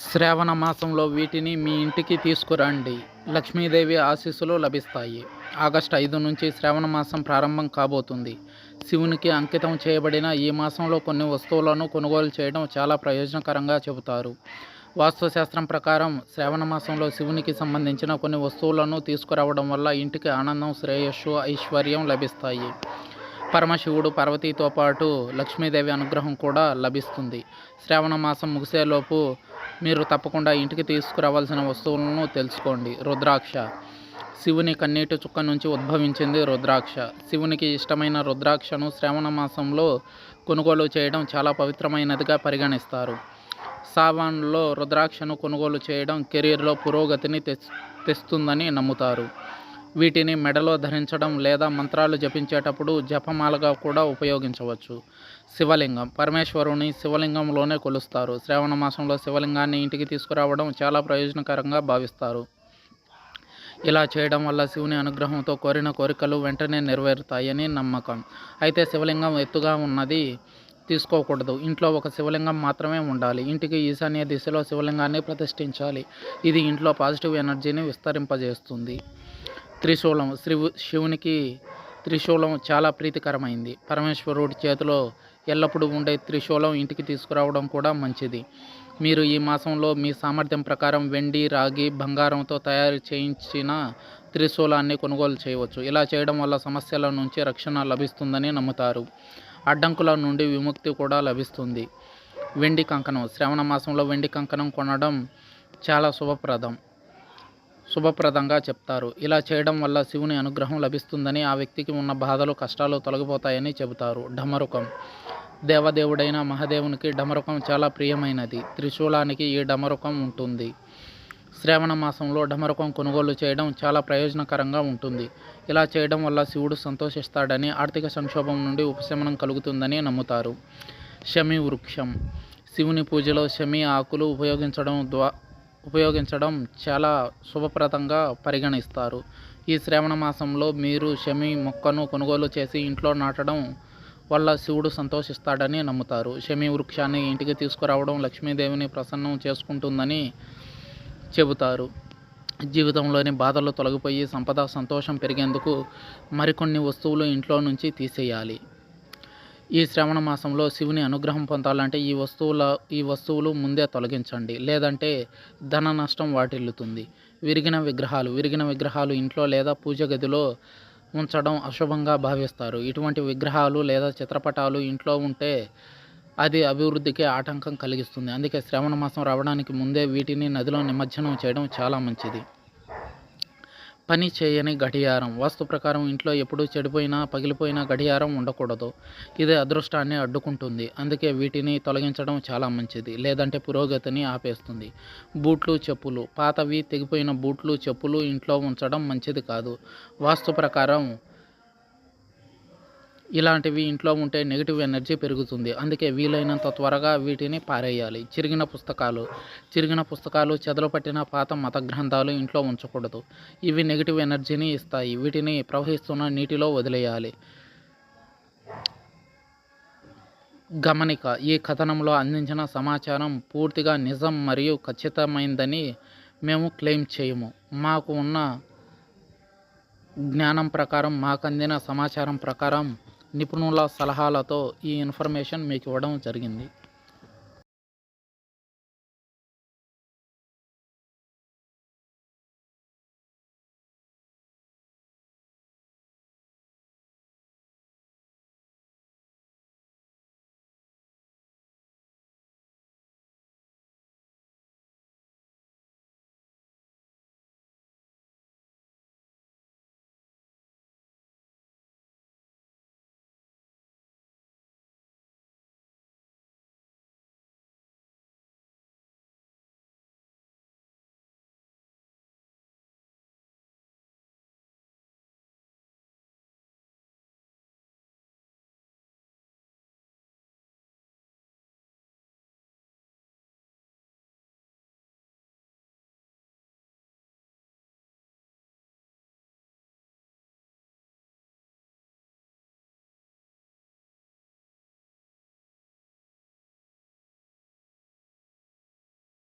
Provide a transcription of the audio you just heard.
శ్రావణ మాసంలో వీటిని మీ ఇంటికి తీసుకురండి. లక్ష్మీదేవి ఆశీస్సులు లభిస్తాయి. ఆగస్టు 5 నుంచి శ్రావణ మాసం ప్రారంభం కాబోతుంది. శివునికి అంకితం చేయబడిన ఈ మాసంలో కొన్ని వస్తువులను కొనుగోలు చేయడం చాలా ప్రయోజనకరంగా చెబుతారు. వాస్తుశాస్త్రం ప్రకారం శ్రావణ మాసంలో శివునికి సంబంధించిన కొన్ని వస్తువులను తీసుకురావడం వల్ల ఇంటికి ఆనందం, శ్రేయస్సు, ఐశ్వర్యం లభిస్తాయి. పరమశివుడు, పార్వతీతో పాటు లక్ష్మీదేవి అనుగ్రహం కూడా లభిస్తుంది. శ్రావణ మాసం ముగిసేలోపు మీరు తప్పకుండా ఇంటికి తీసుకురావాల్సిన వస్తువులను తెలుసుకోండి. రుద్రాక్ష. శివుని కన్నీటి చుక్క నుంచి ఉద్భవించింది రుద్రాక్ష. శివునికి ఇష్టమైన రుద్రాక్షను శ్రావణ మాసంలో కొనుగోలు చేయడం చాలా పవిత్రమైనదిగా పరిగణిస్తారు. సావన్లో రుద్రాక్షను కొనుగోలు చేయడం కెరీర్లో పురోగతిని తెస్తుందని నమ్ముతారు. వీటిని మెడలో ధరించడం లేదా మంత్రాలు జపించేటప్పుడు జపమాలగా కూడా ఉపయోగించవచ్చు. శివలింగం. పరమేశ్వరుని శివలింగంలోనే కొలుస్తారు. శ్రావణ మాసంలో శివలింగాన్ని ఇంటికి తీసుకురావడం చాలా ప్రయోజనకరంగా భావిస్తారు. ఇలా చేయడం వల్ల శివుని అనుగ్రహంతో కోరిన కోరికలు వెంటనే నెరవేరుతాయని నమ్మకం. అయితే శివలింగం ఎత్తుగా ఉన్నది తీసుకోకూడదు. ఇంట్లో ఒక శివలింగం మాత్రమే ఉండాలి. ఇంటికి ఈశాన్య దిశలో శివలింగాన్ని ప్రతిష్ఠించాలి. ఇది ఇంట్లో పాజిటివ్ ఎనర్జీని విస్తరింపజేస్తుంది. త్రిశూలం. శివునికి త్రిశూలం చాలా ప్రీతికరమైంది. పరమేశ్వరుడి చేతిలో ఎల్లప్పుడూ ఉండే త్రిశూలం ఇంటికి తీసుకురావడం కూడా మంచిది. మీరు ఈ మాసంలో మీ సామర్థ్యం ప్రకారం వెండి, రాగి, బంగారంతో తయారు చేయించిన త్రిశూలాన్ని కొనుగోలు చేయవచ్చు. ఇలా చేయడం వల్ల సమస్యల నుంచి రక్షణ లభిస్తుందని నమ్ముతారు. అడ్డంకుల నుండి విముక్తి కూడా లభిస్తుంది. వెండి కంకణం. శ్రావణ మాసంలో వెండి కంకణం కొనడం చాలా శుభప్రదంగా చెప్తారు. ఇలా చేయడం వల్ల శివుని అనుగ్రహం లభిస్తుందని, ఆ వ్యక్తికి ఉన్న బాధలు, కష్టాలు తొలగిపోతాయని చెబుతారు. డమరుకం. దేవదేవుడైన మహాదేవునికి డమరుకం చాలా ప్రియమైనది. త్రిశూలానికి ఈ డమరుకం ఉంటుంది. శ్రావణ మాసంలో డమరుకం కొనుగోలు చేయడం చాలా ప్రయోజనకరంగా ఉంటుంది. ఇలా చేయడం వల్ల శివుడు సంతోషిస్తాడని, ఆర్థిక సంక్షోభం నుండి ఉపశమనం కలుగుతుందని నమ్ముతారు. శమి వృక్షం. శివుని పూజలో శమి ఆకులు ఉపయోగించడం చాలా శుభప్రదంగా పరిగణిస్తారు. ఈ శ్రావణ మాసంలో మీరు శమి మొక్కను కొనుగోలు చేసి ఇంట్లో నాటడం వల్ల శివుడు సంతోషిస్తాడని నమ్ముతారు. శమి వృక్షాన్ని ఇంటికి తీసుకురావడం లక్ష్మీదేవిని ప్రసన్నం చేసుకుంటుందని చెబుతారు. జీవితంలోని బాధలు తొలగిపోయి సంపద, సంతోషం పెరిగేందుకు మరికొన్ని వస్తువులు ఇంట్లో నుంచి తీసేయాలి. ఈ శ్రావణ మాసంలో శివుని అనుగ్రహం పొందాలంటే ఈ వస్తువులు ముందే తొలగించండి, లేదంటే ధన నష్టం వాటిల్లుతుంది. విరిగిన విగ్రహాలు ఇంట్లో లేదా పూజ గదిలో ఉంచడం అశుభంగా భావిస్తారు. ఇటువంటి విగ్రహాలు లేదా చిత్రపటాలు ఇంట్లో ఉంటే అది అభివృద్ధికి ఆటంకం కలిగిస్తుంది. అందుకే శ్రావణ మాసం రావడానికి ముందే వీటిని నదిలో నిమజ్జనం చేయడం చాలా మంచిది. పని చేయని గడియారం. వాస్తు ప్రకారం ఇంట్లో ఎప్పుడూ చెడిపోయినా, పగిలిపోయిన గడియారం ఉండకూడదు. ఇది అదృష్టాన్ని అడ్డుకుంటుంది. అందుకే వీటిని తొలగించడం చాలా మంచిది, లేదంటే పురోగతిని ఆపేస్తుంది. బూట్లు, చెప్పులు. పాతవి, తెగిపోయిన బూట్లు, చెప్పులు ఇంట్లో ఉంచడం మంచిది కాదు. వాస్తు ప్రకారం ఇలాంటివి ఇంట్లో ఉంటే నెగిటివ్ ఎనర్జీ పెరుగుతుంది. అందుకే వీలైనంత త్వరగా వీటిని పారేయాలి. చిరిగిన పుస్తకాలు, చెదలు పట్టిన పాత మత గ్రంథాలు ఇంట్లో ఉంచకూడదు. ఇవి నెగిటివ్ ఎనర్జీని ఇస్తాయి. వీటిని ప్రవహిస్తున్న నీటిలో వదిలేయాలి. గమనిక. ఈ కథనంలో అందించిన సమాచారం పూర్తిగా నిజం మరియు ఖచ్చితమైందని మేము క్లెయిమ్ చేయము. మాకు ఉన్న జ్ఞానం ప్రకారం, మాకందిన సమాచారం ప్రకారం, నిపుణుల సలహాలతో ఈ ఇన్ఫర్మేషన్ మీకు ఇవ్వడం జరిగింది.